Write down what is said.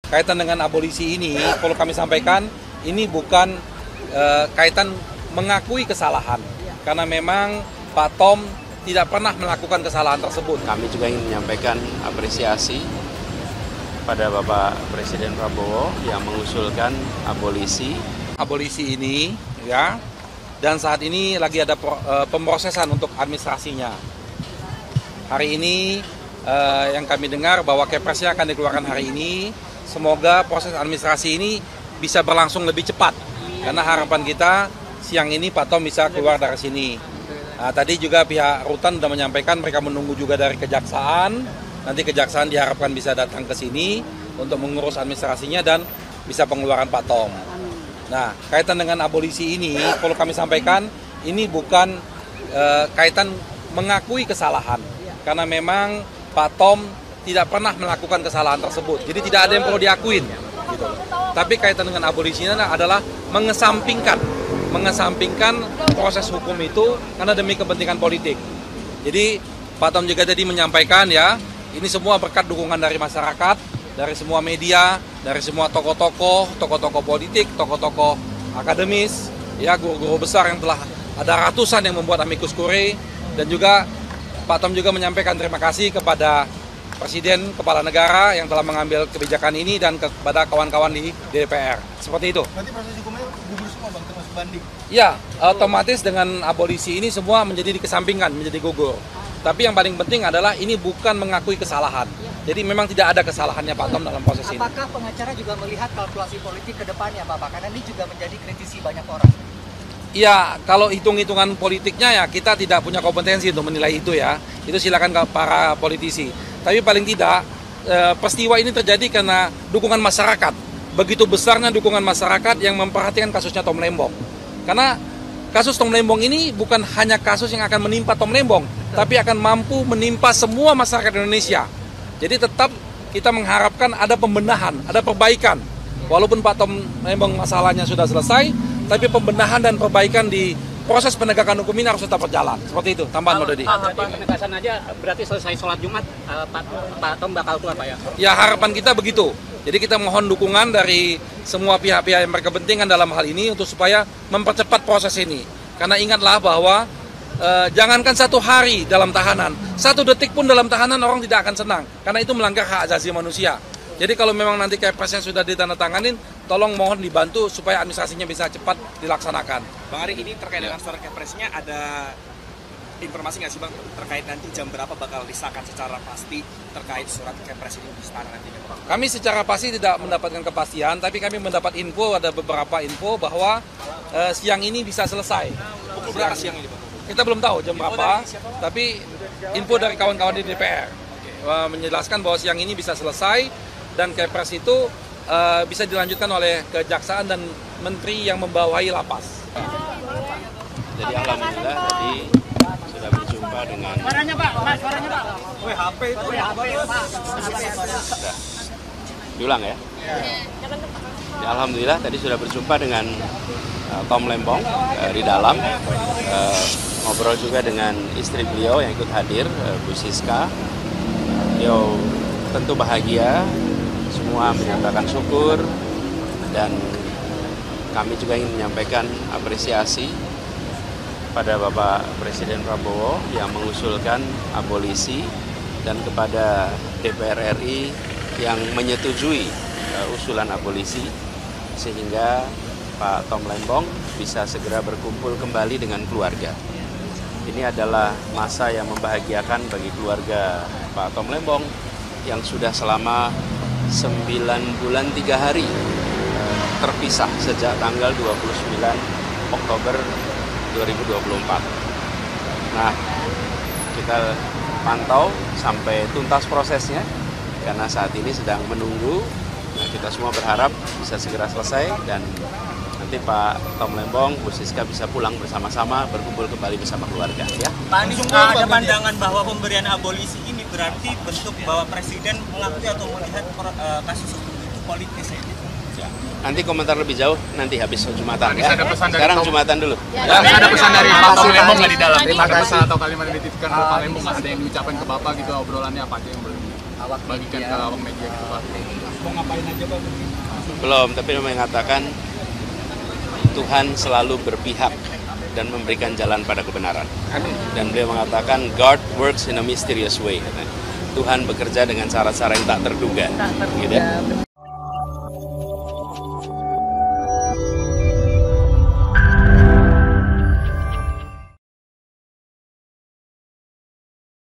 kaitan dengan abolisi ini, perlu kami sampaikan, ini bukan kaitan mengakui kesalahan. Karena memang Pak Tom tidak pernah melakukan kesalahan tersebut. Kami juga ingin menyampaikan apresiasi pada Bapak Presiden Prabowo yang mengusulkan abolisi. Abolisi ini, ya, dan saat ini lagi ada pemrosesan untuk administrasinya. Hari ini yang kami dengar bahwa Kepresnya akan dikeluarkan hari ini. Semoga proses administrasi ini bisa berlangsung lebih cepat. Karena harapan kita siang ini Pak Tom bisa keluar dari sini. Nah, tadi juga pihak Rutan sudah menyampaikan mereka menunggu juga dari Kejaksaan. Nanti Kejaksaan diharapkan bisa datang ke sini untuk mengurus administrasinya dan bisa pengeluaran Pak Tom. Nah, kaitan dengan abolisi ini, perlu kami sampaikan, ini bukan kaitan mengakui kesalahan. Karena memang Pak Tom tidak pernah melakukan kesalahan tersebut. Jadi tidak ada yang perlu diakuin. Gitu. Tapi kaitan dengan abolisi ini adalah mengesampingkan proses hukum itu karena demi kepentingan politik. Jadi Pak Tom juga tadi menyampaikan ya, ini semua berkat dukungan dari masyarakat, dari semua media, dari semua tokoh-tokoh politik, tokoh-tokoh akademis, ya guru-guru besar yang telah ada ratusan yang membuat amicus curiae, dan juga Pak Tom juga menyampaikan terima kasih kepada Presiden, Kepala Negara yang telah mengambil kebijakan ini dan kepada kawan-kawan di DPR. Seperti itu. Berarti proses hukumnya gugur semua Bang, termasuk banding? Ya, otomatis dengan abolisi ini semua menjadi dikesampingkan, menjadi gugur. Tapi yang paling penting adalah ini bukan mengakui kesalahan. Jadi memang tidak ada kesalahannya Pak Tom dalam proses ini. Apakah pengacara juga melihat kalkulasi politik ke depannya Bapak? Karena ini juga menjadi kritisi banyak orang. Iya, kalau hitung-hitungan politiknya ya kita tidak punya kompetensi untuk menilai itu ya. Itu silakan ke para politisi. Tapi paling tidak peristiwa ini terjadi karena dukungan masyarakat. Begitu besarnya dukungan masyarakat yang memperhatikan kasusnya Tom Lembong. Karena kasus Tom Lembong ini bukan hanya kasus yang akan menimpa Tom Lembong, tapi akan mampu menimpa semua masyarakat Indonesia. Jadi tetap kita mengharapkan ada pembenahan, ada perbaikan. Walaupun Pak Tom Lembong masalahnya sudah selesai, tapi pembenahan dan perbaikan di proses penegakan hukum ini harus tetap berjalan. Seperti itu, tambahan Mbak Dodi. Penegasan aja berarti selesai sholat Jumat, Pak Tom bakal keluar Pak ya? Ya harapan kita begitu. Jadi kita mohon dukungan dari semua pihak-pihak yang berkepentingan dalam hal ini untuk supaya mempercepat proses ini. Karena ingatlah bahwa jangankan 1 hari dalam tahanan, 1 detik pun dalam tahanan orang tidak akan senang. Karena itu melanggar hak asasi manusia. Jadi kalau memang nanti Kepresnya sudah ditandatanganin, tolong mohon dibantu supaya administrasinya bisa cepat dilaksanakan. Bang Ari, ini terkait dengan surat Kepresnya ada informasi nggak sih Bang terkait nanti jam berapa bakal disahkan secara pasti terkait surat Kepres ini di istana nanti? Kami secara pasti tidak mendapatkan kepastian, tapi kami mendapat info, ada beberapa info bahwa siang ini bisa selesai. Pukul berapa siang ini Bang? Kita belum tahu jam berapa, tapi info dari kawan-kawan di DPR menjelaskan bahwa siang ini bisa selesai dan Kepres itu bisa dilanjutkan oleh Kejaksaan dan Menteri yang membawahi lapas. Jadi alhamdulillah tadi sudah berjumpa dengan Suaranya Pak, suaranya Pak. HP itu sudah diulang ya. Ya, alhamdulillah tadi sudah berjumpa dengan Tom Lembong di dalam, ngobrol juga dengan istri beliau yang ikut hadir, Bu Siska. Beliau tentu bahagia, semua menyatakan syukur, dan kami juga ingin menyampaikan apresiasi pada Bapak Presiden Prabowo yang mengusulkan abolisi dan kepada DPR RI yang menyetujui usulan abolisi sehingga Pak Tom Lembong bisa segera berkumpul kembali dengan keluarga. Ini adalah masa yang membahagiakan bagi keluarga Pak Tom Lembong yang sudah selama 9 bulan 3 hari terpisah sejak tanggal 29 Oktober 2024. Nah, kita pantau sampai tuntas prosesnya karena saat ini sedang menunggu. Nah, kita semua berharap bisa segera selesai dan nanti Pak Tom Lembong, Bu Siska bisa pulang bersama-sama, berkumpul kembali bersama keluarga. Ya. Pak Anies, ada pandangan bahwa pemberian abolisi ini berarti bentuk bahwa Presiden mengakui atau melihat kasus itu politis ya? Nanti komentar lebih jauh nanti habis Jumatan ya. Sekarang Jumatan dulu. Ya, ada pesan dari Pak Tom Lembong nggak di dalam? Terima kasih atau kalimat yang dititipkan oleh Pak Lembong, ada yang diucapkan ke Bapak gitu, obrolannya apa aja yang boleh bagikan ke awak media gitu Pak? mau ngapain aja Pak? Belum, tapi dia mengatakan Tuhan selalu berpihak dan memberikan jalan pada kebenaran. Dan beliau mengatakan God works in a mysterious way. Tuhan bekerja dengan cara-cara yang tak terduga. Gitu ya.